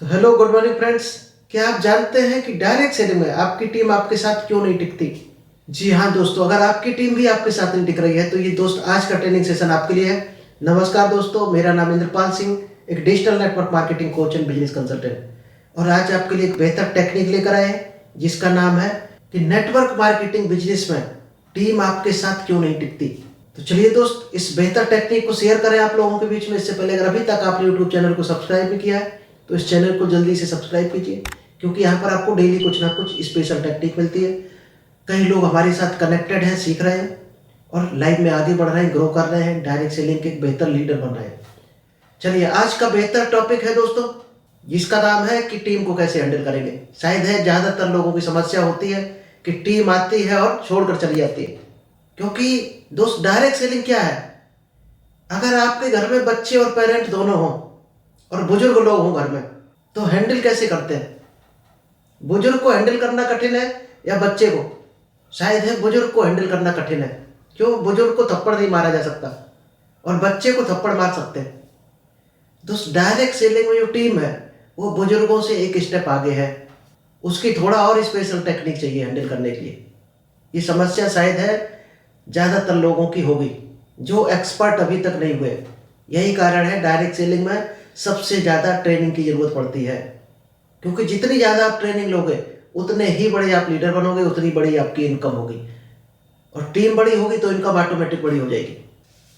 तो hello good morning friends. क्या आप जानते हैं कि डायरेक्ट सेलिंग में आपकी टीम आपके साथ क्यों नहीं टिकती? जी हाँ दोस्तों, अगर आपकी टीम भी आपके साथ नहीं टिक रही है तो ये दोस्त आज का ट्रेनिंग सेशन आपके लिए है। नमस्कार दोस्तों, मेरा नाम इंद्रपाल सिंह, एक digital network marketing coach and business consultant, और आज आपके लिए एक बेहतर टेक्निक लेकर आए हैं जिसका नाम है कि नेटवर्क मार्केटिंग बिजनेस में टीम आपके साथ क्यों नहीं टिकती। तो चलिए दोस्त, इस बेहतर टेक्निक को शेयर करें आप लोगों के बीच में। इससे पहले अगर अभी तक आपने यूट्यूब चैनल को सब्सक्राइब नहीं किया है तो इस चैनल को जल्दी से सब्सक्राइब कीजिए, क्योंकि यहाँ पर आपको डेली कुछ ना कुछ स्पेशल टेक्निक मिलती है। कई लोग हमारे साथ कनेक्टेड हैं, सीख रहे हैं और लाइफ में आगे बढ़ रहे हैं, ग्रो कर रहे हैं, डायरेक्ट सेलिंग के एक बेहतर लीडर बन रहे हैं। चलिए, आज का बेहतर टॉपिक है दोस्तों, जिसका नाम है कि टीम को कैसे हैंडल करेंगे। शायद है ज़्यादातर लोगों की समस्या होती है कि टीम आती है और छोड़कर चली जाती है। क्योंकि दोस्त, डायरेक्ट सेलिंग क्या है? अगर आपके घर में बच्चे और पेरेंट दोनों हों और बुजुर्ग लोग हों घर में, तो हैंडल कैसे करते हैं? बुजुर्ग को हैंडल करना कठिन है या बच्चे को? शायद है बुजुर्ग को हैंडल करना कठिन है। क्यों? बुजुर्ग को थप्पड़ नहीं मारा जा सकता और बच्चे को थप्पड़ मार सकते हैं। दोस्त, डायरेक्ट सेलिंग में जो टीम है वो बुजुर्गों से एक स्टेप आगे है। उसकी थोड़ा और स्पेशल टेक्निक चाहिए हैंडल करने के लिए। ये समस्या शायद है ज़्यादातर लोगों की होगी जो एक्सपर्ट अभी तक नहीं हुए। यही कारण है डायरेक्ट सेलिंग में सबसे ज़्यादा ट्रेनिंग की ज़रूरत पड़ती है, क्योंकि जितनी ज़्यादा आप ट्रेनिंग लोगे उतने ही बड़े आप लीडर बनोगे, उतनी बड़ी आपकी इनकम होगी, और टीम बड़ी होगी तो इनकम ऑटोमेटिक बड़ी हो जाएगी।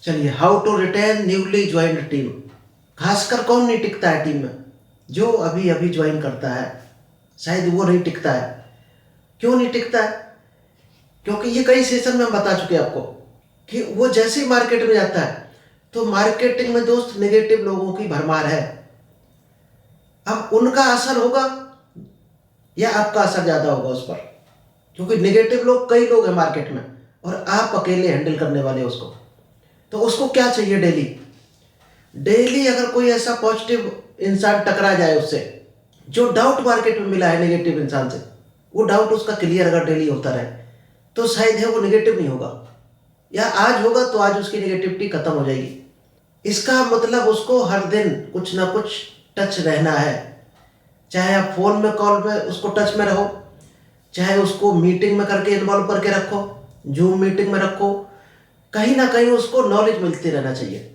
चलिए, how to retain newly joined team. खासकर कौन नहीं टिकता है टीम में? जो अभी अभी ज्वाइन करता है, शायद वो नहीं टिकता है। क्यों नहीं टिकता है? क्योंकि ये कई सेशन में हम बता चुके हैं आपको कि वो जैसे ही मार्केट में जाता है तो मार्केटिंग में दोस्त नेगेटिव लोगों की भरमार है। अब उनका असर होगा या आपका असर ज़्यादा होगा उस पर? क्योंकि नेगेटिव लोग, कई लोग हैं मार्केट में और आप अकेले हैंडल करने वाले उसको। तो उसको क्या चाहिए? डेली डेली अगर कोई ऐसा पॉजिटिव इंसान टकरा जाए उससे, जो डाउट मार्केट में मिला है नेगेटिव इंसान से, वो डाउट उसका क्लियर अगर डेली होता रहे तो शायद है वो नेगेटिव नहीं होगा, या आज होगा तो आज उसकी नेगेटिविटी खत्म हो जाएगी। इसका मतलब उसको हर दिन कुछ ना कुछ टच रहना है। चाहे आप फोन में, कॉल में उसको टच में रहो, चाहे उसको मीटिंग में करके इन्वॉल्व करके रखो, जूम मीटिंग में रखो, कहीं ना कहीं उसको नॉलेज मिलती रहना चाहिए।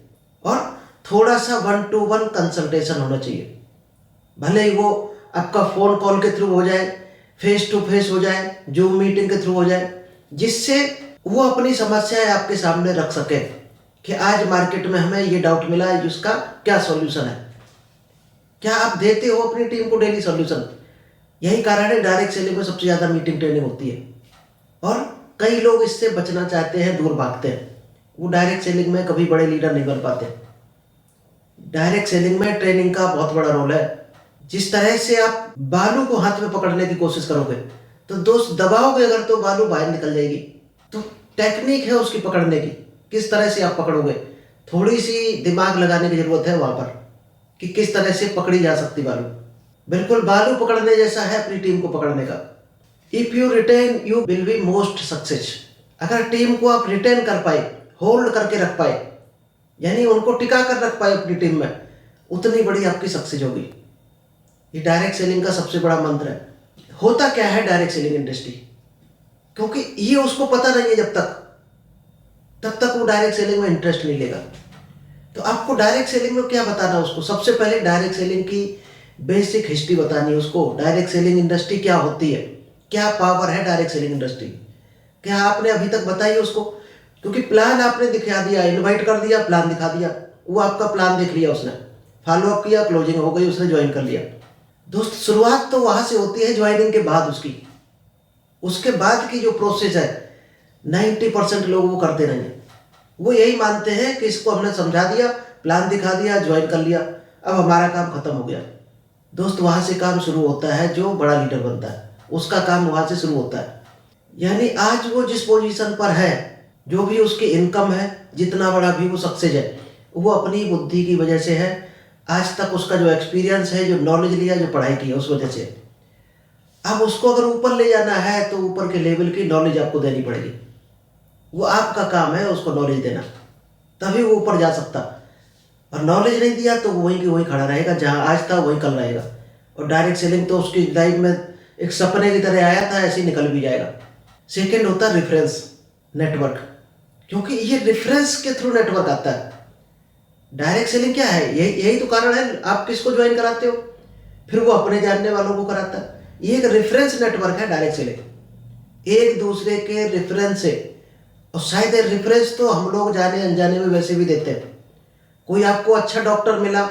और थोड़ा सा 1-to-1 कंसल्टेशन होना चाहिए। भले ही वो आपका फ़ोन कॉल के थ्रू हो जाए, फेस टू फेस हो जाए, जूम मीटिंग के थ्रू हो जाए, जिससे वो अपनी समस्याएं आपके सामने रख सके कि आज मार्केट में हमें ये डाउट मिला है, जिसका क्या सॉल्यूशन है। क्या आप देते हो अपनी टीम को डेली सॉल्यूशन? यही कारण है डायरेक्ट सेलिंग में सबसे ज़्यादा मीटिंग ट्रेनिंग होती है, और कई लोग इससे बचना चाहते हैं, दूर भागते हैं। वो डायरेक्ट सेलिंग में कभी बड़े लीडर नहीं बन पाते। डायरेक्ट सेलिंग में ट्रेनिंग का बहुत बड़ा रोल है। जिस तरह से आप बालू को हाथ में पकड़ने की कोशिश करोगे तो दोस्त, दबाओगे अगर तो बालू बाहर निकल जाएगी। तो टेक्निक है उसकी पकड़ने की, किस तरह से आप पकड़ोगे। थोड़ी सी दिमाग लगाने की जरूरत है वहां पर कि किस तरह से पकड़ी जा सकती बालू। बिल्कुल बालू पकड़ने जैसा है अपनी टीम को पकड़ने का। If you retain you will be most success. अगर टीम को आप रिटेन कर पाए, होल्ड करके रख पाए, यानी उनको टिका कर रख पाए अपनी टीम में, उतनी बड़ी आपकी सक्सेस होगी। ये डायरेक्ट सेलिंग का सबसे बड़ा मंत्र है। होता क्या है डायरेक्ट सेलिंग इंडस्ट्री? क्योंकि ये उसको पता नहीं है जब तक, तब तक वो डायरेक्ट सेलिंग में इंटरेस्ट नहीं लेगा। तो आपको डायरेक्ट सेलिंग में क्या बताना है उसको? सबसे पहले डायरेक्ट सेलिंग की बेसिक हिस्ट्री बतानी है उसको। डायरेक्ट सेलिंग इंडस्ट्री क्या होती है, क्या पावर है डायरेक्ट सेलिंग इंडस्ट्री, क्या आपने अभी तक बताई उसको? क्योंकि प्लान आपने दिखा दिया, इन्वाइट कर दिया, प्लान दिखा दिया, वो आपका प्लान देख लिया उसने, फॉलोअप किया, क्लोजिंग हो गई, उसने ज्वाइन कर लिया। दोस्त, शुरुआत तो वहां से होती है ज्वाइनिंग के बाद। उसके बाद की जो प्रोसेस है 90% लोग वो करते नहीं है। वो यही मानते हैं कि इसको हमने समझा दिया, प्लान दिखा दिया, ज्वाइन कर लिया, अब हमारा काम खत्म हो गया। दोस्त, वहां से काम शुरू होता है। जो बड़ा लीडर बनता है उसका काम वहां से शुरू होता है। यानी आज वो जिस पोजीशन पर है, जो भी उसकी इनकम है, जितना बड़ा भी वो सक्सेस है, वो अपनी बुद्धि की वजह से है। आज तक उसका जो एक्सपीरियंस है, जो नॉलेज लिया, जो पढ़ाई की है, उस वजह से। अब उसको अगर ऊपर ले जाना है तो ऊपर के लेवल की नॉलेज आपको देनी पड़ेगी। वो आपका काम है उसको नॉलेज देना, तभी वो ऊपर जा सकता। और नॉलेज नहीं दिया तो वो वहीं की वहीं खड़ा रहेगा, जहां आज था वहीं कल रहेगा। और डायरेक्ट सेलिंग तो उसकी लाइफ में एक सपने की तरह आया था, ऐसे ही निकल भी जाएगा। सेकेंड होता है रेफरेंस नेटवर्क, क्योंकि ये रेफरेंस के थ्रू नेटवर्क आता है। डायरेक्ट सेलिंग क्या है, यही तो कारण है आप किसको ज्वाइन कराते हो, फिर वो अपने जानने वालों को कराता है। ये एक रेफरेंस नेटवर्क है डायरेक्ट सेलिंग, एक दूसरे के रेफरेंस से। और शायद रेफरेंस तो हम लोग जाने अनजाने में वैसे भी देते हैं। कोई आपको अच्छा डॉक्टर मिला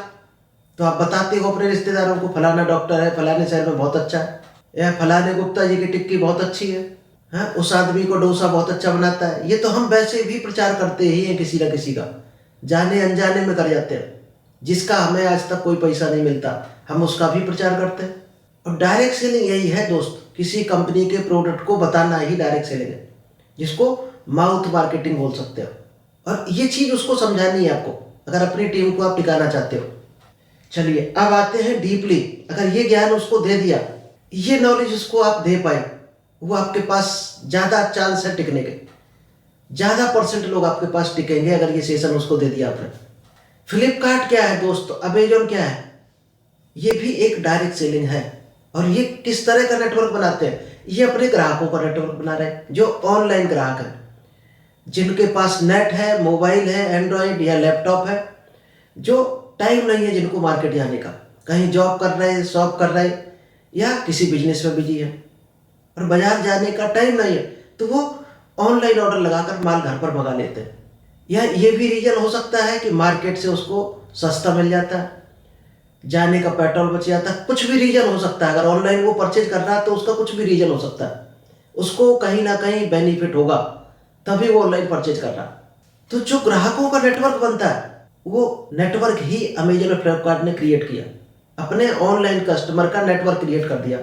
तो आप बताते हो अपने रिश्तेदारों को, फलाना डॉक्टर है फलाने शहर में बहुत अच्छा है, या फलाने गुप्ता जी की टिक्की बहुत अच्छी है, हाँ उस आदमी को डोसा बहुत अच्छा बनाता है। ये तो हम वैसे भी प्रचार करते ही हैं, किसी ना किसी का जाने अनजाने में कर जाते हैं। जिसका हमें आज तक कोई पैसा नहीं मिलता, हम उसका भी प्रचार करते हैं। और डायरेक्ट सेलिंग यही है दोस्त, किसी कंपनी के प्रोडक्ट को बताना ही डायरेक्ट सेलिंग है, जिसको माउथ मार्केटिंग बोल सकते हो। और ये चीज़ उसको समझानी है आपको, अगर अपनी टीम को आप टिकाना चाहते हो। चलिए अब आते हैं डीपली। अगर ये ज्ञान उसको दे दिया, ये नॉलेज उसको आप दे पाए, वो आपके पास ज़्यादा चांस है टिकने के, ज़्यादा परसेंट लोग आपके पास टिकेंगे अगर ये सेशन उसको दे दिया आपने। फ्लिपकार्ट क्या है दोस्त, अमेजोन क्या है, ये भी एक डायरेक्ट सेलिंग है। और ये किस तरह का नेटवर्क बनाते हैं, ये अपने ग्राहकों का नेटवर्क बना रहे हैं, जो ऑनलाइन ग्राहक हैं, जिनके पास नेट है, मोबाइल है, एंड्रॉयड या लैपटॉप है, जो टाइम नहीं है जिनको मार्केट जाने का, कहीं जॉब कर रहे हैं, शॉप कर रहे हैं, या किसी बिजनेस में बिजी है और बाजार जाने का टाइम नहीं है, तो वो ऑनलाइन ऑर्डर लगाकर माल घर पर मंगा लेते हैं। या ये भी रीजन हो सकता है कि मार्केट से उसको सस्ता मिल जाता है, जाने का पेट्रोल बच जाता है, कुछ भी रीजन हो सकता है। अगर ऑनलाइन वो परचेज कर रहा है तो उसका कुछ भी रीजन हो सकता है, उसको कहीं ना कहीं बेनिफिट होगा, तभी वो ऑनलाइन परचेज कर रहा है। तो जो ग्राहकों का नेटवर्क बनता है, वो नेटवर्क ही अमेजन और फ्लिपकार्ट ने क्रिएट किया, अपने ऑनलाइन कस्टमर का नेटवर्क क्रिएट कर दिया।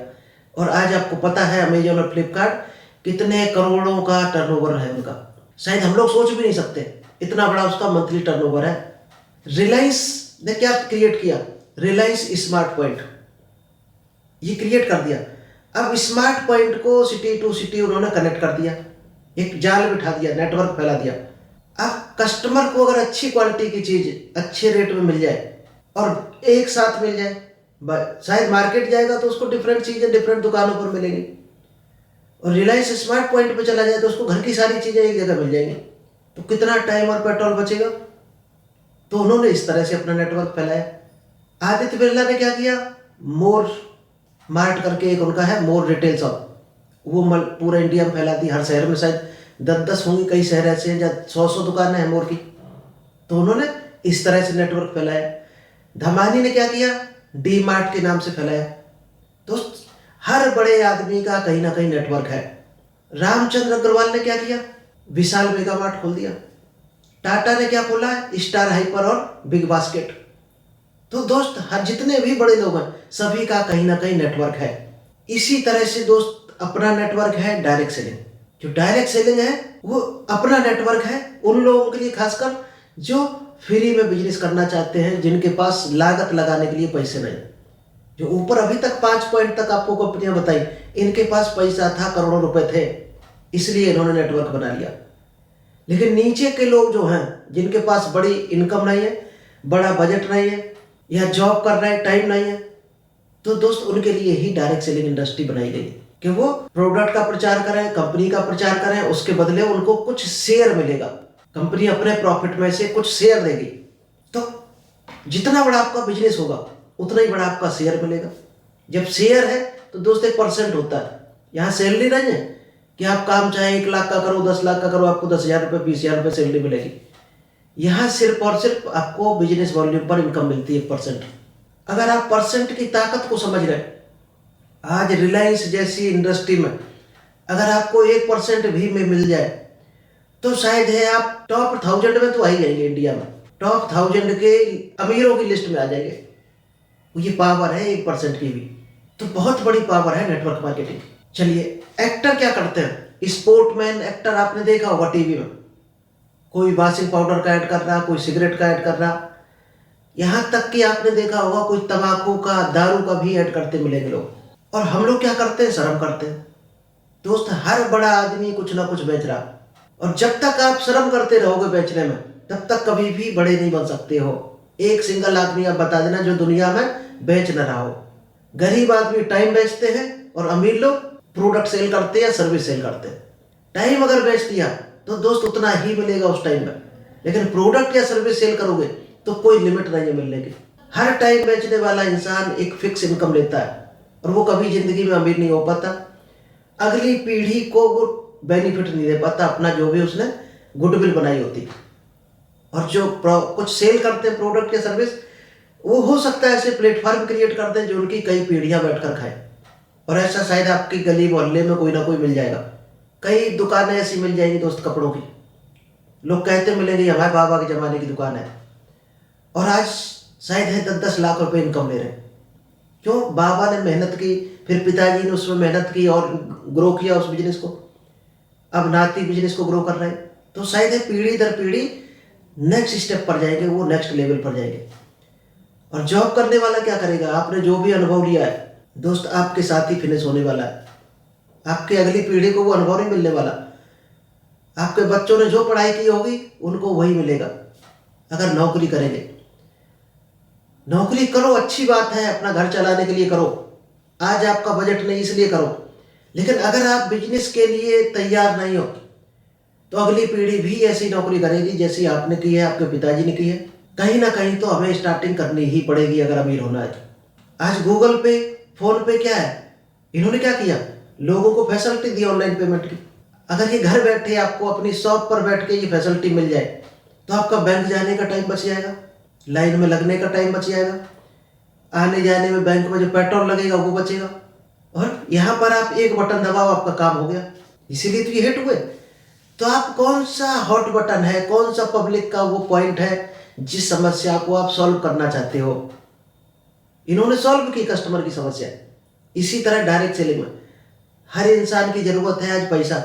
और आज आपको पता है अमेजन और फ्लिपकार्ट कितने करोड़ों का टर्नओवर है उनका, शायद हम लोग सोच भी नहीं सकते, इतना बड़ा उसका मंथली टर्नओवर है। रिलायंस ने क्या क्रिएट किया, रिलायंस स्मार्ट पॉइंट, ये क्रिएट कर दिया। अब स्मार्ट पॉइंट को सिटी टू सिटी उन्होंने कनेक्ट कर दिया, एक जाल बिठा दिया, नेटवर्क फैला दिया। अब कस्टमर को अगर अच्छी क्वालिटी की चीज अच्छे रेट में मिल जाए और एक साथ मिल जाए, शायद मार्केट जाएगा तो उसको डिफरेंट चीजें डिफरेंट दुकानों पर मिलेंगी, और रिलायंस स्मार्ट पॉइंट पे चला जाए तो उसको घर की सारी चीजें एक जगह मिल जाएंगी, तो कितना टाइम और पेट्रोल बचेगा। तो उन्होंने इस तरह से अपना नेटवर्क फैलाया। आदित्य बिरला ने क्या किया, मोर मार्ट करके एक उनका है, मोर रिटेल शॉप, वो पूरा इंडिया में फैला दी, हर शहर में शायद 10-10 होंगी, कई शहर ऐसे हैं जहाँ 100-100 दुकानें हैं मोर की। तो उन्होंने इस तरह से नेटवर्क फैलाया। धमानी ने क्या किया, डी मार्ट के नाम से फैलाया। दोस्त हर बड़े आदमी का कहीं ना कहीं नेटवर्क है। रामचंद्र अग्रवाल ने क्या किया, विशाल मेगा मार्ट खोल दिया। टाटा ने क्या खोला है, स्टार हाइपर और बिग बास्केट। तो दोस्त हर जितने भी बड़े लोग हैं, सभी का कहीं ना कहीं नेटवर्क है। इसी तरह से दोस्त अपना नेटवर्क है डायरेक्ट सेलिंग। जो डायरेक्ट सेलिंग है वो अपना नेटवर्क है उन लोगों के लिए, खासकर जो फ्री में बिजनेस करना चाहते हैं, जिनके पास लागत लगाने के लिए पैसे नहीं। जो ऊपर अभी तक 5 पॉइंट तक आपको कंपनियां बताई, इनके पास पैसा था, करोड़ों रुपए थे, इसलिए इन्होंने नेटवर्क बना लिया। लेकिन नीचे के लोग जो हैं, जिनके पास बड़ी इनकम नहीं है, बड़ा बजट नहीं है, या जॉब कर रहे हैं, टाइम नहीं है, तो दोस्त उनके लिए ही डायरेक्ट सेलिंग इंडस्ट्री बनाई गई कि वो प्रोडक्ट का प्रचार करें, कंपनी का प्रचार करें, उसके बदले उनको कुछ शेयर मिलेगा, कंपनी अपने प्रॉफिट में से कुछ शेयर देगी। तो जितना बड़ा आपका बिजनेस होगा उतना ही बड़ा आपका शेयर मिलेगा। जब शेयर है तो दोस्त 1% होता है। यहाँ सैलरी नहीं है कि आप काम चाहे 1 लाख का करो, 10 लाख का करो, आपको 10,000 रुपये 20,000 रुपये सैलरी मिलेगी। यहाँ सिर्फ और सिर्फ आपको बिजनेस वॉल्यूम पर इनकम मिलती है 1%। अगर आप परसेंट की ताकत को समझ रहे, आज रिलायंस जैसी इंडस्ट्री में अगर आपको 1% भी में मिल जाए तो शायद है आप टॉप 1000 में तो आ ही जाएंगे, इंडिया में टॉप 1000 के अमीरों की लिस्ट में आ जाएंगे। ये पावर है 1% की भी, तो बहुत बड़ी पावर है नेटवर्क मार्केटिंग। चलिए एक्टर क्या करते हैं, स्पोर्टमैन एक्टर आपने देखा होगा टीवी में, कोई वॉशिंग पाउडर का ऐड कर रहा, कोई सिगरेट का ऐड कर रहा, यहाँ तक कि आपने देखा होगा कोई तंबाकू का, दारू का भी ऐड करते मिलेंगे लोग। और हम लोग क्या करते हैं, शर्म करते हैं। दोस्त हर बड़ा आदमी कुछ ना कुछ बेच रहा, और जब तक आप शर्म करते रहोगे बेचने में, तब तक कभी भी बड़े नहीं बन सकते हो। एक सिंगल आदमी आप बता देना जो दुनिया में बेच न रहा हो। गरीब आदमी टाइम बेचते हैं और अमीर लोग प्रोडक्ट सेल करते हैं या सर्विस सेल करते हैं। टाइम अगर बेच दिया तो दोस्त उतना ही मिलेगा उस टाइम में, लेकिन प्रोडक्ट या सर्विस सेल करोगे तो कोई लिमिट नहीं है मिलने की। हर टाइम बेचने वाला इंसान एक फिक्स इनकम लेता है और वो कभी जिंदगी में अमीर नहीं हो पाता। अगली पीढ़ी को वो बेनिफिट नहीं दे पाता अपना जो भी उसने गुडविल बनाई होती। और जो कुछ सेल करते हैं प्रोडक्ट या सर्विस, वो हो सकता है ऐसे प्लेटफॉर्म क्रिएट करते हैं जो उनकी कई पीढ़ियां बैठकर खाएं। और ऐसा शायद आपकी गली मोहल्ले में कोई ना कोई मिल जाएगा। कई दुकानें ऐसी मिल जाएंगी दोस्त कपड़ों की, लोग कहते मिलेंगे हमारे बाबा के ज़माने की दुकान है, और आज शायद है 10-10 लाख रुपए इनकम ले रहे हैं। क्यों? बाबा ने मेहनत की, फिर पिताजी ने उसमें मेहनत की और ग्रो किया उस बिजनेस को, अब नाती बिजनेस को ग्रो कर रहे हैं। तो शायद है पीढ़ी दर पीढ़ी नेक्स्ट स्टेप पर जाएंगे, वो नेक्स्ट लेवल पर जाएंगे। और जॉब करने वाला क्या करेगा? आपने जो भी अनुभव लिया है दोस्त, आपके साथ ही फिनिश होने वाला है। आपकी अगली पीढ़ी को वो अनुभव नहीं मिलने वाला। आपके बच्चों ने जो पढ़ाई की होगी उनको वही मिलेगा। अगर नौकरी करेंगे, नौकरी करो, अच्छी बात है, अपना घर चलाने के लिए करो, आज आपका बजट नहीं इसलिए करो। लेकिन अगर आप बिजनेस के लिए तैयार नहीं हो तो अगली पीढ़ी भी ऐसी नौकरी करेगी जैसी आपने की है, आपके पिताजी ने की है। कहीं ना कहीं तो हमें स्टार्टिंग करनी ही पड़ेगी अगर अमीर होना है। आज गूगल पे, फोन पे क्या है? इन्होंने क्या किया? लोगों को फैसिलिटी दी ऑनलाइन पेमेंट की। अगर ये घर बैठे आपको अपनी शॉप पर बैठ के ये फैसिलिटी मिल जाए तो आपका बैंक जाने का टाइम बच जाएगा, लाइन में लगने का टाइम बच जाएगा, आने जाने में बैंक में जो पेट्रोल लगेगा वो बचेगा, और यहाँ पर आप एक बटन दबाओ, आपका काम हो गया। इसीलिए तो ये हिट हुए। तो आप कौन सा हॉट बटन है, कौन सा पब्लिक का वो पॉइंट है जिस समस्या को आप सॉल्व करना चाहते हो? इन्होंने सॉल्व की कस्टमर की समस्या। इसी तरह डायरेक्ट सेलिंग में हर इंसान की जरूरत है आज पैसा।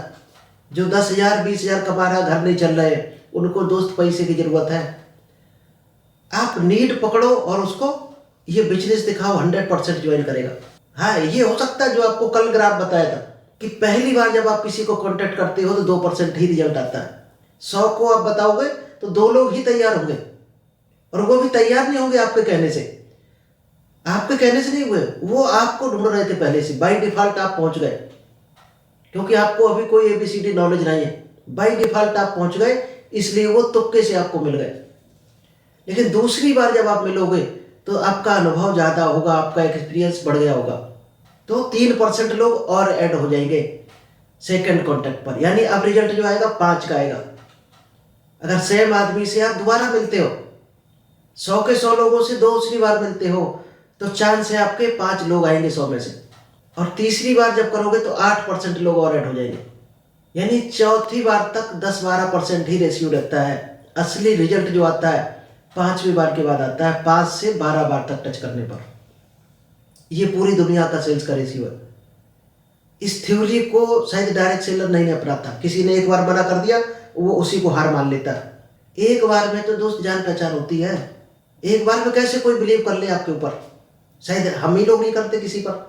जो 10,000 20,000 कमा रहा, घर नहीं चल रहे, उनको दोस्त पैसे की जरूरत है। आप नीड पकड़ो और उसको ये बिजनेस दिखाओ, 100% ज्वाइन करेगा। हाँ, ये हो सकता है जो आपको कल ग्राफ बताया था कि पहली बार जब आप किसी को कांटेक्ट करते हो तो 2% ही रिजल्ट आता है। 100 को आप बताओगे तो 2 लोग ही तैयार होंगे, और वो भी तैयार नहीं होंगे आपके कहने से। आपके कहने से नहीं हुए, वो आपको ढूंढ रहे थे पहले से। बाई डिफॉल्ट आप पहुंच गए, क्योंकि आपको अभी कोई ABCD नॉलेज नहीं है। बाई डिफॉल्ट आप पहुंच गए, इसलिए वो तुक्के से आपको मिल गए। लेकिन दूसरी बार जब आप मिलोगे तो आपका अनुभव ज़्यादा होगा, आपका एक्सपीरियंस बढ़ गया होगा, तो 3% लोग और ऐड हो जाएंगे सेकंड कॉन्टैक्ट पर। यानी अब रिजल्ट जो आएगा 5 का आएगा। अगर सेम आदमी से आप दोबारा मिलते हो, 100 के 100 लोगों से दूसरी बार मिलते हो, तो चांस है आपके 5 लोग आएंगे 100 में से। और तीसरी बार जब करोगे तो 8% लोग और ऐड हो जाएंगे। यानी चौथी बार तक 10-12% ही रेशियो रहता है। असली रिजल्ट जो आता है 5वीं बार के बाद आता है, 5 से 12 बार तक टच करने पर। ये पूरी दुनिया का सेल्स का रेशियो है। इस थ्योरी को शायद डायरेक्ट सेलर नहीं अपना था। किसी ने एक बार मना कर दिया, वो उसी को हार मान लेता है। एक बार में तो दोस्त जान पहचान होती है। एक बार में कैसे कोई बिलीव कर ले आपके ऊपर? शायद हम ही लोग नहीं करते किसी पर।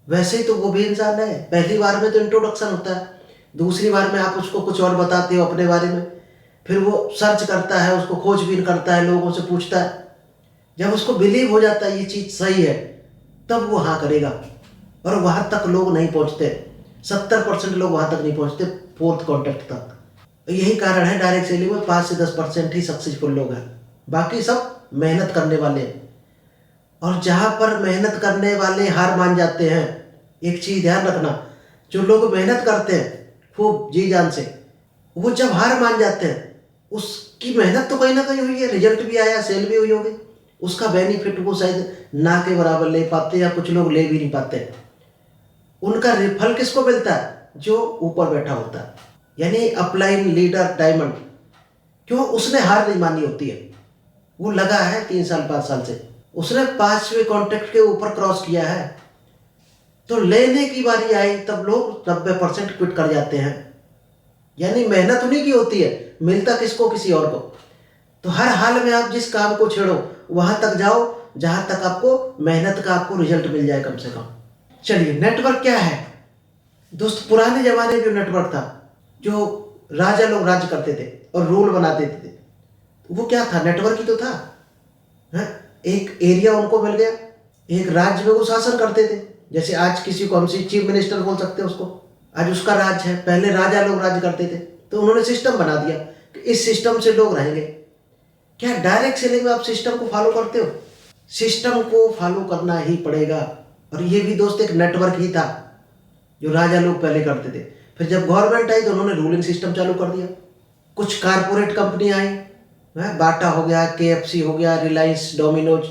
वैसे ही तो वो भी इंसान है। पहली बार में तो इंट्रोडक्शन होता है, दूसरी बार में आप उसको कुछ और बताते हो अपने बारे में, फिर वो सर्च करता है, उसको खोजबीन करता है, लोगों से पूछता है। जब उसको बिलीव हो जाता है ये चीज़ सही है, तब वो हाँ करेगा। और वहाँ तक लोग नहीं पहुँचते, 70% लोग वहाँ तक नहीं पहुँचते, 4th कॉन्टैक्ट तक। यही कारण है डायरेक्ट सेलिंग में 5 से 10% ही सक्सेसफुल लोग हैं, बाकी सब मेहनत करने वाले हैं। और जहाँ पर मेहनत करने वाले हार मान जाते हैं, एक चीज़ ध्यान रखना, जो लोग मेहनत करते हैं खूब जी जान से, वो जब हार मान जाते हैं, उसकी मेहनत तो कहीं ना कहीं हुई है, रिजल्ट भी आया, सेल भी हुई होगी, उसका बेनिफिट वो शायद ना के बराबर ले पाते, या कुछ लोग ले भी नहीं पाते। उनका फल किसको मिलता है? जो ऊपर बैठा होता है, यानी अपलाइन लीडर डायमंड। क्यों? उसने हार नहीं मानी होती है, वो लगा है 3 साल 5 साल से, उसने 5वें कॉन्टैक्ट के ऊपर क्रॉस किया है। तो लेने की बारी आई तब लोग 90% क्विट कर जाते हैं। यानी मेहनत उन्हीं की होती है, मिलता किसको? किसी और को। तो हर हाल में आप जिस काम को छेड़ो वहां तक जाओ जहां तक आपको मेहनत का आपको रिजल्ट मिल जाए कम से कम। चलिए, नेटवर्क क्या है दोस्त? पुराने जमाने में जो नेटवर्क था, जो राजा लोग राज्य करते थे और रूल बनाते थे, वो क्या था? नेटवर्क ही तो था। है? एक एरिया उनको मिल गया, एक राज्य में वो शासन करते थे। जैसे आज किसी को हम चीफ मिनिस्टर बोल सकते हैं उसको, आज उसका राज्य है। पहले राजा लोग राज्य करते थे, तो उन्होंने सिस्टम बना दिया कि इस सिस्टम से लोग रहेंगे। क्या डायरेक्ट सेलिंग में आप सिस्टम को फॉलो करते हो? सिस्टम को फॉलो करना ही पड़ेगा। और ये भी दोस्त एक नेटवर्क ही था जो राजा लोग पहले करते थे। फिर जब गवर्नमेंट आई तो उन्होंने रूलिंग सिस्टम चालू कर दिया। कुछ कारपोरेट कंपनी आई, बाटा हो गया, KFC हो गया, रिलायंस, डोमिनोज,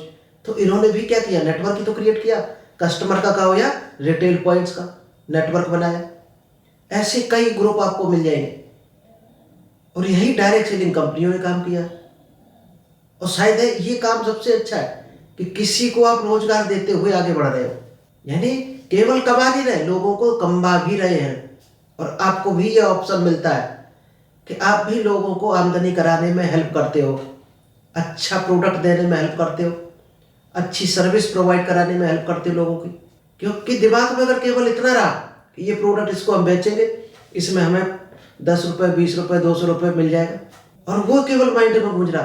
तो इन्होंने भी क्या किया, नेटवर्क ही तो क्रिएट किया। कस्टमर का हो या रिटेल पॉइंट्स का नेटवर्क बनाया। ऐसे कई ग्रुप आपको मिल जाएंगे और यही डायरेक्ट सेलिंग कंपनियों ने काम किया। और शायद है ये काम सबसे अच्छा है कि किसी को आप रोजगार देते हुए आगे बढ़ रहे हो, यानी केवल कमा नहीं रहे, लोगों को कमा भी रहे हैं। और आपको भी ये ऑप्शन मिलता है कि आप भी लोगों को आमदनी कराने में हेल्प करते हो, अच्छा प्रोडक्ट देने में हेल्प करते हो, अच्छी सर्विस प्रोवाइड कराने में हेल्प करते हो लोगों की। क्योंकि दिमाग में अगर केवल इतना रहा कि ये प्रोडक्ट इसको हम बेचेंगे, इसमें हमें 10 रुपये, 20 रुपये, 200 रुपये मिल जाएगा, और वो केवल माइंड में गूंज रहा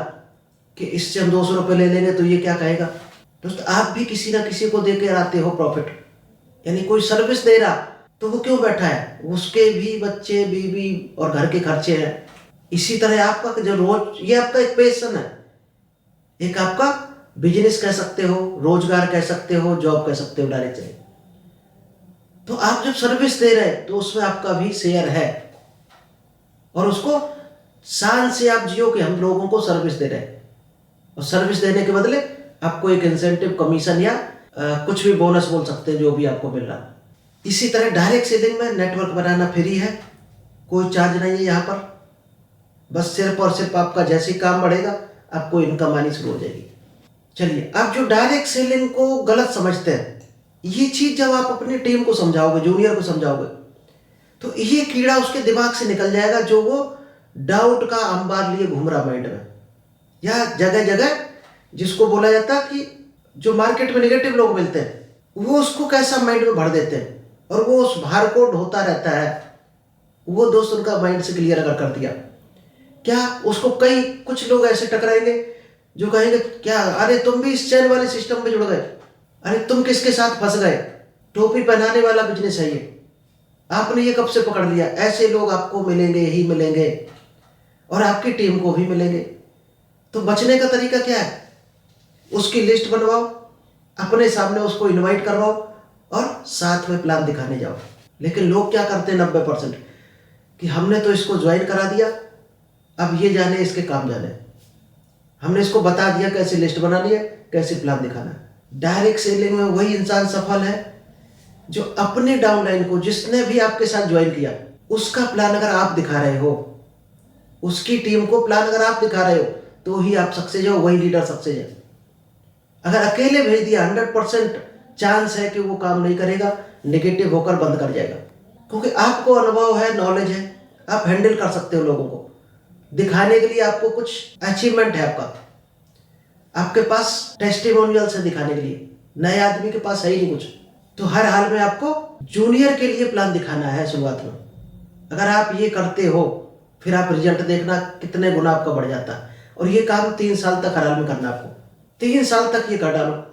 कि इससे हम 200 रुपये ले लेंगे तो ये क्या कहेगा। दोस्त, आप भी किसी ना किसी को दे के आते हो प्रॉफिट, यानी कोई सर्विस दे रहा तो वो क्यों बैठा है, उसके भी बच्चे, बीवी और घर के खर्चे हैं। इसी तरह आपका जो रोज, ये आपका एक पैशन है, एक आपका बिजनेस कह सकते हो, रोजगार कह सकते हो, जॉब कह सकते हो, डायरेक्ट सेलिंग। तो आप जब सर्विस दे रहे हैं तो उसमें आपका भी शेयर है, और उसको शान से आप जियो कि हम लोगों को सर्विस दे रहे हैं, और सर्विस देने के बदले आपको एक इंसेंटिव, कमीशन या कुछ भी बोनस बोल सकते हैं जो भी आपको मिल रहा है। इसी तरह डायरेक्ट सेलिंग में नेटवर्क बनाना फ्री है, कोई चार्ज नहीं है यहाँ पर। बस सिर्फ और सिर्फ आपका जैसे ही काम बढ़ेगा आपको इनकम आनी शुरू हो जाएगी। चलिए, आप जो डायरेक्ट सेलिंग को गलत समझते हैं, ये चीज जब आप अपनी टीम को समझाओगे, जूनियर को समझाओगे, तो ये कीड़ा उसके दिमाग से निकल जाएगा जो वो डाउट का अंबार लिए घूम रहा माइंड में, या जगह जगह जिसको बोला जाता है कि जो मार्केट में नेगेटिव लोग मिलते हैं वो उसको कैसा माइंड में भर देते हैं, और वो उस भार को ढोता रहता है। वो दोस्त उनका माइंड से क्लियर अगर कर दिया, क्या उसको कई कुछ लोग ऐसे टकराएंगे जो कहेंगे, क्या अरे तुम भी इस चैन वाले सिस्टम में जुड़ गए, अरे तुम किसके साथ फंस गए, टोपी पहनाने वाला बिजनेस है ये, आपने ये कब से पकड़ लिया। ऐसे लोग आपको मिलेंगे ही मिलेंगे, और आपकी टीम को भी मिलेंगे। तो बचने का तरीका क्या है, उसकी लिस्ट बनवाओ, अपने सामने उसको इनवाइट करवाओ और साथ में प्लान दिखाने जाओ। लेकिन लोग क्या करते हैं 90% कि हमने तो इसको ज्वाइन करा दिया, अब ये जाने इसके काम जाने, हमने इसको बता दिया कैसे लिस्ट बनानी है, कैसे प्लान दिखाना है। डायरेक्ट सेलिंग में वही इंसान सफल है जो अपने डाउनलाइन को, जिसने भी आपके साथ ज्वाइन किया, उसका प्लान अगर आप दिखा रहे हो, उसकी टीम को प्लान अगर आप दिखा रहे हो, तो ही आप सक्सेस हो, वही लीडर सक्सेस है। अगर अकेले भेज दिया, 100% चांस है कि वो काम नहीं करेगा, नेगेटिव होकर बंद कर जाएगा। क्योंकि आपको अनुभव है, नॉलेज है, आप हैंडल कर सकते हो लोगों को। दिखाने के लिए आपको कुछ अचीवमेंट है, आपके पास टेस्टिमोनियल्स है दिखाने के लिए, नए आदमी के पास है ही नहीं कुछ। तो हर हाल में आपको जूनियर के लिए प्लान दिखाना है शुरुआत में। अगर आप ये करते हो, फिर आप रिजल्ट देखना कितने गुना आपका बढ़ जाता है। और ये काम 3 साल तक हर हाल में करना आपको, 3 साल तक ये कर डालो।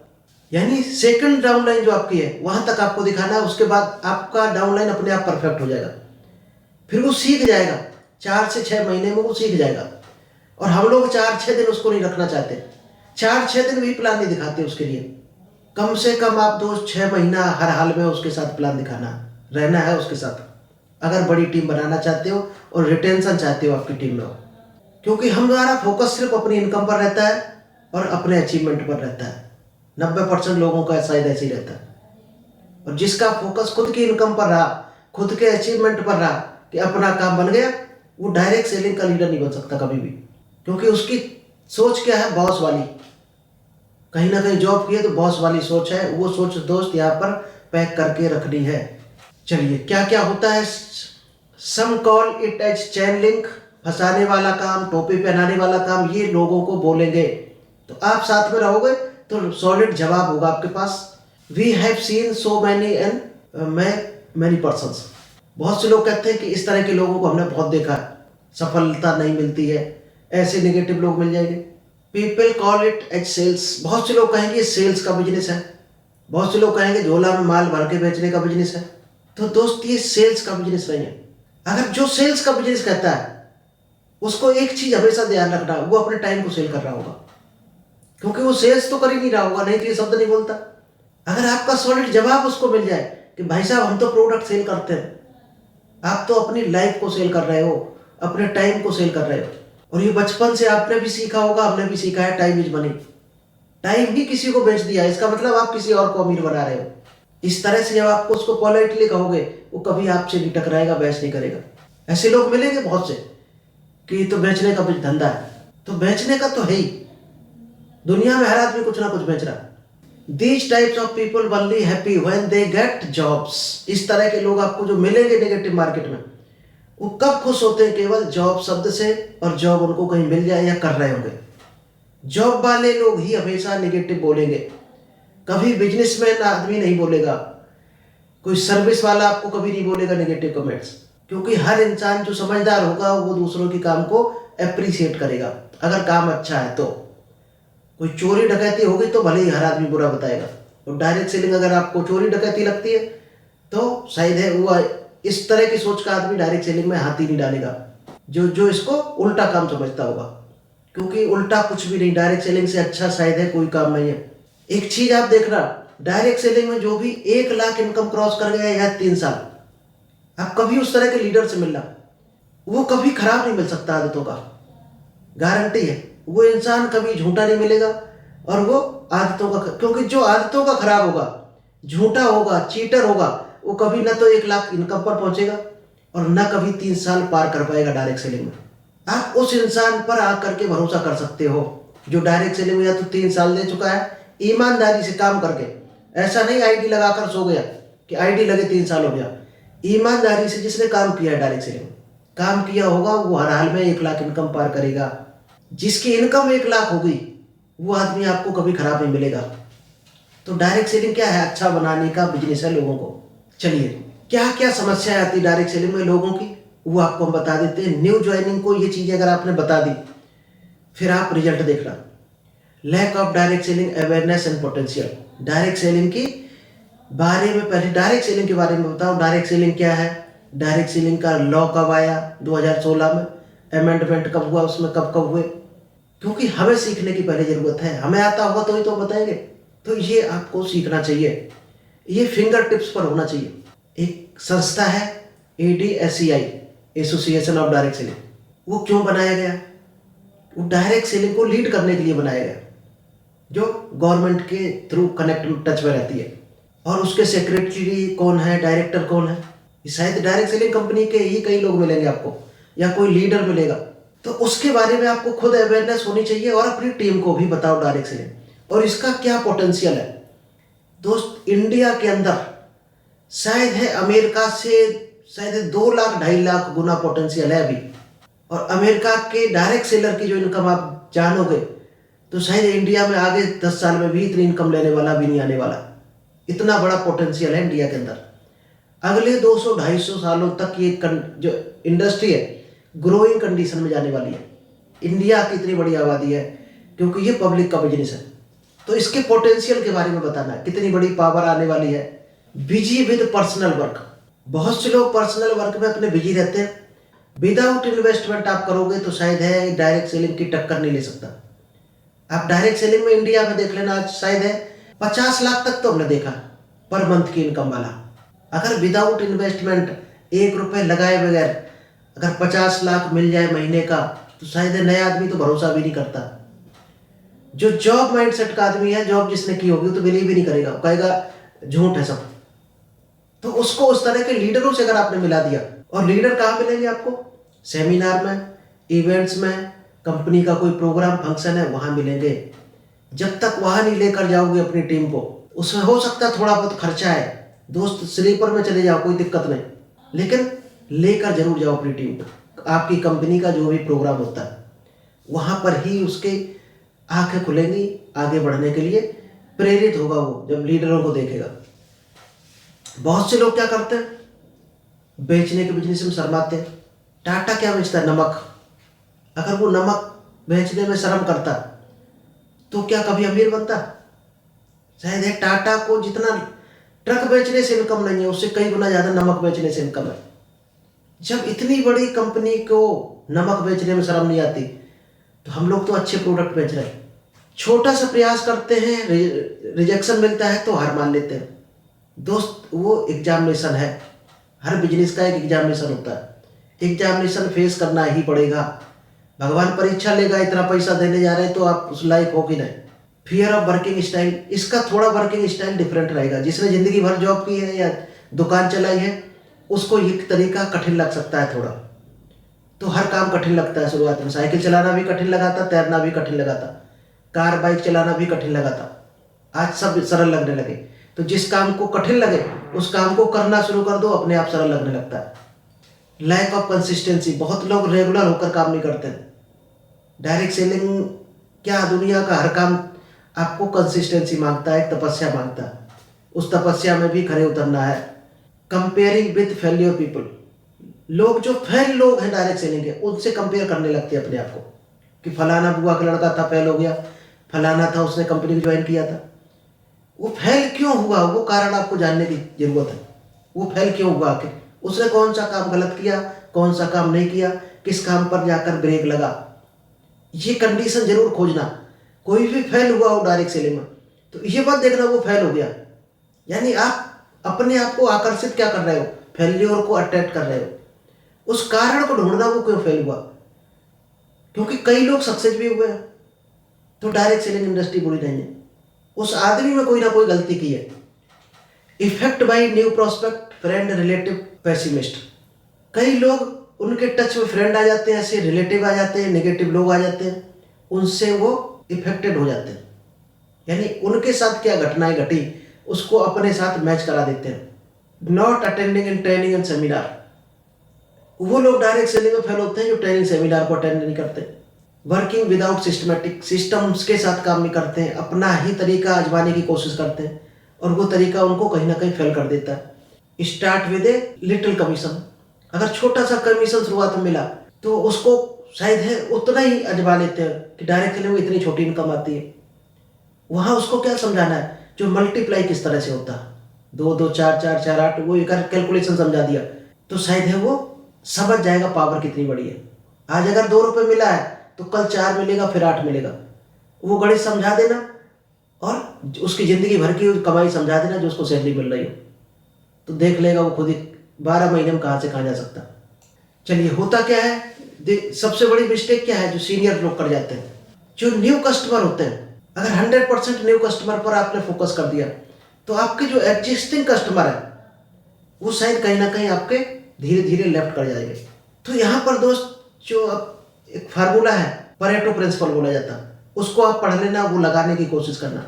यानी सेकंड डाउनलाइन जो आपकी है वहां तक आपको दिखाना है, उसके बाद आपका डाउनलाइन अपने आप परफेक्ट हो जाएगा। फिर वो सीख जाएगा, 4 से 6 महीने में वो सीख जाएगा। और हम लोग 4-6 दिन उसको नहीं रखना चाहते, 4-6 दिन भी प्लान नहीं दिखाते उसके लिए। कम से कम आप 2-6 महीना हर हाल में उसके साथ प्लान दिखाना, रहना है उसके साथ, अगर बड़ी टीम बनाना चाहते हो और रिटेंशन चाहते हो आपकी टीम में हो। क्योंकि हमारा फोकस सिर्फ अपनी इनकम पर रहता है और अपने अचीवमेंट पर रहता है। 90% लोगों का शायद ऐसे ही रहता है। और जिसका फोकस खुद की इनकम पर रहा, खुद के अचीवमेंट पर रहा कि अपना काम बन गया, वो डायरेक्ट सेलिंग का लीडर नहीं बन सकता कभी भी। क्योंकि उसकी सोच क्या है, बॉस वाली, कहीं ना कहीं जॉब की है तो बॉस वाली सोच है। वो सोच दोस्त यहाँ पर पैक करके रखनी है। चलिए, क्या क्या होता है, some call it as chain link, फंसाने वाला काम, टोपी पहनाने वाला काम, ये लोगों को बोलेंगे। तो आप साथ में रहोगे तो सॉलिड जवाब होगा आपके पास। We have seen so many and many persons. बहुत से लोग कहते हैं कि इस तरह के लोगों को हमने बहुत देखा है, सफलता नहीं मिलती है, ऐसे नेगेटिव लोग मिल जाएंगे। People call it as sales. बहुत से लोग कहेंगे सेल्स का बिजनेस है, बहुत से लोग कहेंगे झोला में माल भर के बेचने का बिजनेस है। तो दोस्त ये सेल्स का बिजनेस नहीं है। अगर जो सेल्स का बिजनेस कहता है उसको एक चीज हमेशा ध्यान रखना, वो अपने टाइम को सेल कर रहा होगा, क्योंकि वो सेल्स तो कर ही नहीं रहा होगा, नहीं तो ये शब्द नहीं बोलता। अगर आपका सॉलिड जवाब उसको मिल जाए कि भाई साहब हम तो प्रोडक्ट सेल करते हैं, आप तो अपनी लाइफ को सेल कर रहे हो, अपने टाइम को सेल कर रहे हो। और ये बचपन से आपने भी सीखा होगा, हमने भी सीखा है, टाइम इज मनी। टाइम ही किसी को बेच दिया, इसका मतलब आप किसी और को अमीर बना रहे हो। इस तरह से जब आपको उसको पोलाइटली कहोगे, वो कभी आपसे नहीं टकराएगा, बहस नहीं करेगा। ऐसे लोग मिलेंगे बहुत से कि तो बेचने का धंधा है, तो बेचने का तो है ही, दुनिया में हर आदमी कुछ ना कुछ बेच रहा है। These types of people only happy when they get jobs। इस तरह के लोग आपको जो मिलेंगे नेगेटिव मार्केट में, वो कब खुश होते हैं? केवल जॉब शब्द से, और जॉब उनको कहीं मिल जाए या कर रहे होंगे। जॉब वाले लोग ही हमेशा नेगेटिव बोलेंगे, कभी बिजनेसमैन आदमी नहीं बोलेगा, कोई सर्विस वाला आपको कभी नहीं बोलेगा नेगेटिव कमेंट्स, क्योंकि हर इंसान जो समझदार होगा वो दूसरों के काम को अप्रिशिएट करेगा अगर काम अच्छा है तो। कोई चोरी डकैती होगी तो भले ही हर आदमी बुरा बताएगा, और डायरेक्ट सेलिंग अगर आपको चोरी डकैती लगती है तो शायद है वो इस तरह की सोच का आदमी डायरेक्ट सेलिंग में हाथ ही नहीं डालेगा, जो इसको उल्टा काम समझता होगा, क्योंकि उल्टा कुछ भी नहीं, डायरेक्ट सेलिंग से अच्छा शायद है कोई काम नहीं है। एक चीज आप देखना, डायरेक्ट सेलिंग में जो भी 1 लाख इनकम क्रॉस कर गया या 3 साल, आप कभी उस तरह के लीडर से मिलना, वो कभी खराब नहीं मिल सकता आदतों का, गारंटी है। वो इंसान कभी झूठा नहीं मिलेगा, और वो आदतों का, क्योंकि जो आदतों का खराब होगा, झूठा होगा, चीटर होगा, वो कभी ना तो 1 लाख इनकम पर पहुंचेगा और ना कभी 3 साल पार कर पाएगा डायरेक्ट सेलिंग में। आप उस इंसान पर आकर के भरोसा कर सकते हो जो डायरेक्ट सेलिंग में या तो 3 साल दे चुका है ईमानदारी से काम करके। ऐसा नहीं आईडी लगाकर सो गया कि आईडी लगे 3 साल हो गया। ईमानदारी से जिसने काम किया है, डायरेक्ट सेलिंग काम किया होगा, वो हर हाल में 1 लाख इनकम पार करेगा। जिसकी इनकम 1 लाख होगी वो आदमी आपको कभी खराब नहीं मिलेगा। तो डायरेक्ट सेलिंग क्या है? अच्छा बनाने का बिजनेस है लोगों को। चलिए, क्या क्या समस्याएं आती है डायरेक्ट सेलिंग में लोगों की, वो आपको हम बता देते हैं। न्यू ज्वाइनिंग को ये चीज़ें अगर आपने बता दी, फिर आप रिजल्ट देखना। Lack of direct selling awareness and potential. Direct selling की बारे में, पहले डायरेक्ट सेलिंग के बारे में बताओ। डायरेक्ट सेलिंग क्या है? डायरेक्ट सेलिंग का लॉ कब आया? 2016 में। अमेंडमेंट कब हुआ, उसमें कब कब हुए? क्योंकि हमें सीखने की पहले जरूरत है, हमें आता होगा तो ही तो बताएंगे। तो ये आपको सीखना चाहिए, ये फिंगर टिप्स पर होना चाहिए। एक संस्था है ADSCI, association of direct selling. वो क्यों बनाया गया? वो डायरेक्ट सेलिंग को लीड करने के लिए बनाया गया, जो गवर्नमेंट के थ्रू कनेक्ट टच में रहती है। और उसके सेक्रेटरी कौन है, डायरेक्टर कौन है? शायद डायरेक्ट सेलिंग कंपनी के ही कई लोग मिलेंगे आपको, या कोई लीडर मिलेगा। तो उसके बारे में आपको खुद अवेयरनेस होनी चाहिए, और अपनी टीम को भी बताओ डायरेक्ट सेलिंग और इसका क्या पोटेंशियल है। दोस्त, इंडिया के अंदर शायद है अमेरिका से शायद 2 लाख 2.5 लाख गुना पोटेंशियल है अभी। और अमेरिका के डायरेक्ट सेलर की जो इनकम आप जानोगे तो शायद इंडिया में आगे 10 साल में भी इतनी इनकम लेने वाला भी नहीं आने वाला। इतना बड़ा पोटेंशियल है इंडिया के अंदर। अगले 200-250 सालों तक ये जो इंडस्ट्री है ग्रोइंग कंडीशन में जाने वाली है। इंडिया की इतनी बड़ी आबादी है, क्योंकि ये पब्लिक का बिजनेस है। तो इसके पोटेंशियल के बारे में बताना है, कितनी बड़ी पावर आने वाली है। Busy with personal work. बहुत से लोग पर्सनल वर्क में अपने बिजी रहते हैं। विदाउट इन्वेस्टमेंट आप करोगे तो शायद है डायरेक्ट सेलिंग की टक्कर नहीं ले सकता। आप डायरेक्ट सेलिंग में इंडिया में देख लेना, शायद है 50 लाख तक तो हमने देखा पर मंथ की इनकम वाला। अगर विदाउट इन्वेस्टमेंट 1 रुपये लगाए बगैर अगर 50 लाख मिल जाए महीने का, तो शायद नया आदमी तो भरोसा भी नहीं करता। जो जॉब माइंडसेट का आदमी है, जॉब जिसने की होगी तो बिलीव भी नहीं करेगा, कहेगा झूठ है सब। तो उसको उस तरह के लीडरों से अगर आपने मिला दिया, और लीडर कहाँ मिलेंगे आपको? सेमिनार में, इवेंट्स में, कंपनी का कोई प्रोग्राम फंक्शन है वहां मिलेंगे। जब तक वहां नहीं लेकर जाओगे अपनी टीम को, उसमें हो सकता है थोड़ा बहुत खर्चा है। दोस्त, स्लीपर में चले जाओ, कोई दिक्कत नहीं, लेकिन लेकर जरूर जाओ अपनी टीम को। आपकी कंपनी का जो भी प्रोग्राम होता है वहां पर ही उसके आंखें खुलेंगी, आगे बढ़ने के लिए प्रेरित होगा वो जब लीडरों को देखेगा। बहुत से लोग क्या करते हैं? बेचने के बिजनेस में शर्माते हैं। टाटा क्या बेचता है? नमक। अगर वो नमक बेचने में शर्म करता तो क्या कभी अमीर बनता? शायद है टाटा को जितना ट्रक बेचने से इनकम नहीं है, उससे कई गुना ज़्यादा नमक बेचने से इनकम है। जब इतनी बड़ी कंपनी को नमक बेचने में शर्म नहीं आती, तो हम लोग तो अच्छे प्रोडक्ट बेच रहे हैं। छोटा सा प्रयास करते हैं, रिजेक्शन मिलता है तो हार मान लेते हैं। दोस्त, वो एग्जामिनेशन है, हर बिजनेस का एक एग्जामिनेशन होता है। एग्जामिनेशन फेस करना ही पड़ेगा। भगवान परीक्षा लेगा, इतना पैसा देने जा रहे हैं तो आप उस लायक हो कि नहीं। फियर ऑफ वर्किंग स्टाइल, इसका थोड़ा वर्किंग स्टाइल डिफरेंट रहेगा। जिसने ज़िंदगी भर जॉब की है या दुकान चलाई है, उसको ये तरीका कठिन लग सकता है थोड़ा। तो हर काम कठिन लगता है शुरुआत में। साइकिल चलाना भी कठिन लगा था, तैरना भी कठिन लगा था, कार बाइक चलाना भी कठिन लगा था। आज सब सरल लगने लगे। तो जिस काम को कठिन लगे उस काम को करना शुरू कर दो, अपने आप सरल लगने लगता है। लैक ऑफ कंसिस्टेंसी, बहुत लोग रेगुलर होकर काम नहीं करते। डायरेक्ट सेलिंग क्या, दुनिया का हर काम आपको कंसिस्टेंसी मांगता है, तपस्या मांगता है। उस तपस्या में भी खड़े उतरना है। कंपेयरिंग विद फेल्योर पीपल, लोग जो फेल लोग हैं डायरेक्ट सेलिंग के, उनसे कंपेयर करने लगते हैं अपने आप को कि फलाना बुआ का लड़का था फेल हो गया, फलाना था उसने कंपनी को ज्वाइन किया था। वो फेल क्यों हुआ, वो कारण आपको जानने की जरूरत है। वो फेल क्यों हुआ, आखिर उसने कौन सा काम गलत किया, कौन सा काम नहीं किया, किस काम पर जाकर ब्रेक लगा, ये कंडीशन जरूर खोजना। कोई भी फेल हुआ हो डायरेक्ट सेलिंग में तो ये बात देखना वो फेल हो गया, यानी आप अपने आप को आकर्षित क्या कर रहे हो, फेल्योर को अट्रैक्ट कर रहे हो। उस कारण को ढूंढना वो क्यों फेल हुआ, क्योंकि कई लोग सक्सेस भी हुए हैं। तो डायरेक्ट सेलिंग इंडस्ट्री बुरी नहीं है, उस आदमी में कोई ना कोई गलती की है। Effect bye new prospect, friend, relative, pessimist, कई लोग उनके टच में फ्रेंड आ जाते हैं, ऐसे रिलेटिव आ जाते हैं, नेगेटिव लोग आ जाते हैं, उनसे वो इफेक्टेड हो जाते हैं। यानी उनके साथ क्या घटनाएं घटी उसको अपने साथ मैच करा देते हैं। Not attending in training and seminar, वो लोग डायरेक्ट सेलिंग में फेल होते हैं जो ट्रेनिंग सेमिनार को अटेंड नहीं करते। वर्किंग विदाउट सिस्टमेटिक, सिस्टम्स के साथ काम नहीं करते हैं, अपना ही तरीका आजमाने की कोशिश करते हैं और वो तरीका उनको कहीं ना कहीं फेल कर देता है। Start with a little commission, अगर छोटा सा कमीशन शुरुआत में मिला तो उसको शायद है उतना ही आजमा लेते हैं कि डायरेक्ट सेलिंग में इतनी छोटी इनकम आती है। वहाँ उसको क्या समझाना है, जो मल्टीप्लाई किस तरह से होता है, 2 2 4 4 4 8, वो एक कैलकुलेशन समझा दिया तो शायद है वो समझ जाएगा पावर कितनी बड़ी है। आज अगर 2 रुपये मिला है तो कल 4 मिलेगा, फिर 8 मिलेगा। वो गणित समझा देना और उसकी ज़िंदगी भर की कमाई समझा देना जो उसको सैलरी मिल रही हो, तो देख लेगा वो खुद ही 12 महीने में कहाँ से कहाँ जा सकता। चलिए, होता क्या है, सबसे बड़ी मिस्टेक क्या है जो सीनियर लोग कर जाते हैं, जो न्यू कस्टमर होते हैं। अगर 100% न्यू कस्टमर पर आपने फोकस कर दिया तो आपके जो एग्जिस्टिंग कस्टमर है वो शायद कहीं ना कहीं आपके धीरे धीरे लेफ्ट कर जाएंगे। तो यहाँ पर दोस्त, जो अब एक फार्मूला है, परेटो प्रिंसिपल बोला जाता है, उसको आप पढ़ लेना, वो लगाने की कोशिश करना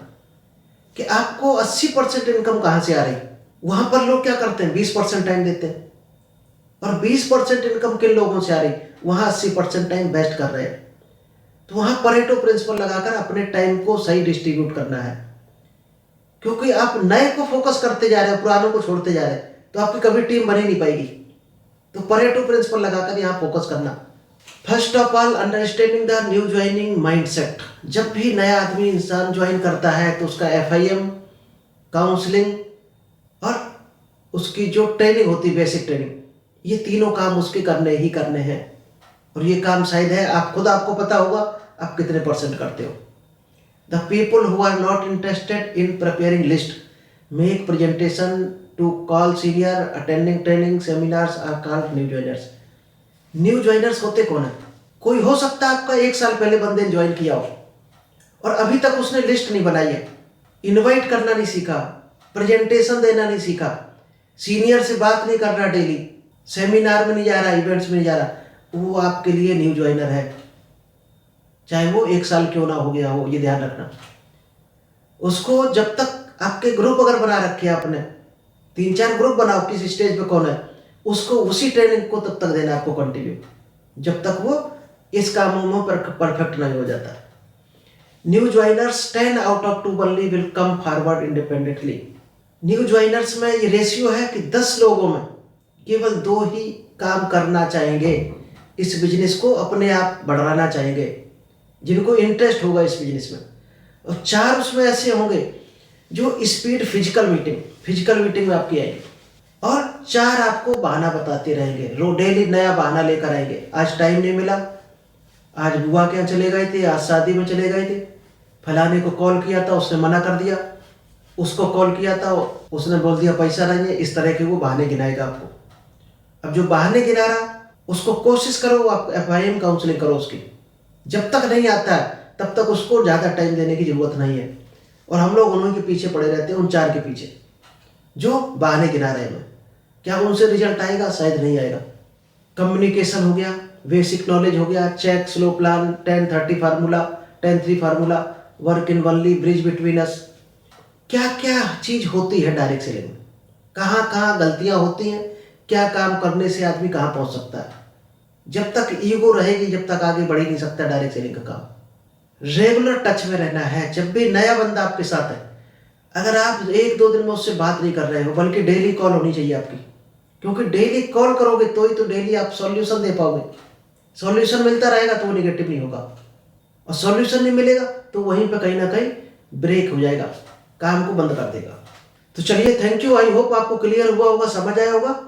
कि आपको 80% इनकम कहाँ से आ रही। वहाँ पर लोग क्या करते हैं, 20% टाइम देते हैं, और 20% इनकम किन लोगों से आ रही, वहाँ 80% टाइम वेस्ट कर रहे हैं। तो वहाँ परेटो प्रिंसिपल लगाकर अपने टाइम को सही डिस्ट्रीब्यूट करना है, क्योंकि आप नए को फोकस करते जा रहे हो, पुरानों को छोड़ते जा रहे हैं, तो आपकी कभी टीम बनी नहीं पाएगी। तो परेटो प्रिंसिपल लगाकर यहाँ फोकस करना। First of all, understanding the new joining mindset. जब भी नया आदमी इंसान ज्वाइन करता है तो उसका FIM, काउंसलिंग और उसकी जो ट्रेनिंग होती है, बेसिक ट्रेनिंग, ये तीनों काम उसके करने ही करने हैं। और ये काम शायद है आप खुद, आपको पता होगा आप कितने % करते हो। The people who are not interested in preparing list, make presentation to call senior, attending training seminars are called new joiners. New joiners होते कौन है? कोई हो सकता है आपका 1 साल पहले बंदे ने ज्वाइन किया हो और अभी तक उसने लिस्ट नहीं बनाई है, इनवाइट करना नहीं सीखा, प्रेजेंटेशन देना नहीं सीखा, सीनियर से बात नहीं कर रहा, डेली सेमिनार में नहीं जा रहा, इवेंट्स में नहीं जा रहा, वो आपके लिए न्यू ज्वाइनर है, चाहे वो 1 साल क्यों ना हो गया हो। ये ध्यान रखना। उसको जब तक आपके ग्रुप अगर बना रखे आपने, 3-4 ग्रुप बनाओ, किस स्टेज पे कौन है, उसको उसी ट्रेनिंग को तब तक देना आपको कंटिन्यू, जब तक वो इस कामों में परफेक्ट नहीं हो जाता। New joiners 10 out of 2 only will come forward independently. New joiners में ये रेशियो है कि 10 लोगों में केवल 2 ही काम करना चाहेंगे, इस बिजनेस को अपने आप बढ़ाना चाहेंगे, जिनको इंटरेस्ट होगा इस बिजनेस में, और 4 उसमें ऐसे होंगे जो स्पीड फिजिकल मीटिंग में आपकी आएगी। और 4 आपको बहाना बताते रहेंगे, डेली नया बहाना लेकर आएंगे। आज टाइम नहीं मिला, आज बुआ के यहाँ चले गए थे, आज शादी में चले गए थे, फलाने को कॉल किया था उसने मना कर दिया, उसको कॉल किया था उसने बोल दिया पैसा नहीं है। इस तरह के वो बहाने गिनाएगा आपको। अब जो बहाने गिना रहा उसको कोशिश करो, आप FIM काउंसलिंग करो उसकी। जब तक नहीं आता है तब तक उसको ज़्यादा टाइम देने की ज़रूरत नहीं है। और हम लोग उन्हीं के पीछे पड़े रहते हैं, उन 4 के पीछे जो बहाने गिना रहे हैं। क्या उनसे रिजल्ट आएगा? शायद नहीं आएगा। कम्युनिकेशन हो गया, बेसिक नॉलेज हो गया, check slow plan, 10-30 formula, 10-3 formula, work in only, bridge between us. क्या क्या चीज़ होती है डायरेक्ट सेलिंग में, कहाँ कहाँ गलतियाँ होती हैं, क्या काम करने से आदमी कहाँ पहुँच सकता है। जब तक ईगो रहेगी जब तक आगे बढ़ ही नहीं सकता डायरेक्ट सेलिंग का काम। रेगुलर टच में रहना है। जब भी नया बंदा आपके साथ है, अगर आप 1-2 दिन में उससे बात नहीं कर रहे हो, बल्कि डेली कॉल होनी चाहिए आपकी, क्योंकि डेली कॉल करोगे तो ही तो डेली आप सॉल्यूशन दे पाओगे। सॉल्यूशन मिलता रहेगा तो वो निगेटिव नहीं होगा, और सॉल्यूशन नहीं मिलेगा तो वहीं पे कहीं ना कहीं ब्रेक हो जाएगा, काम को बंद कर देगा। तो चलिए, थैंक यू। आई होप आपको क्लियर हुआ होगा, समझ आया होगा।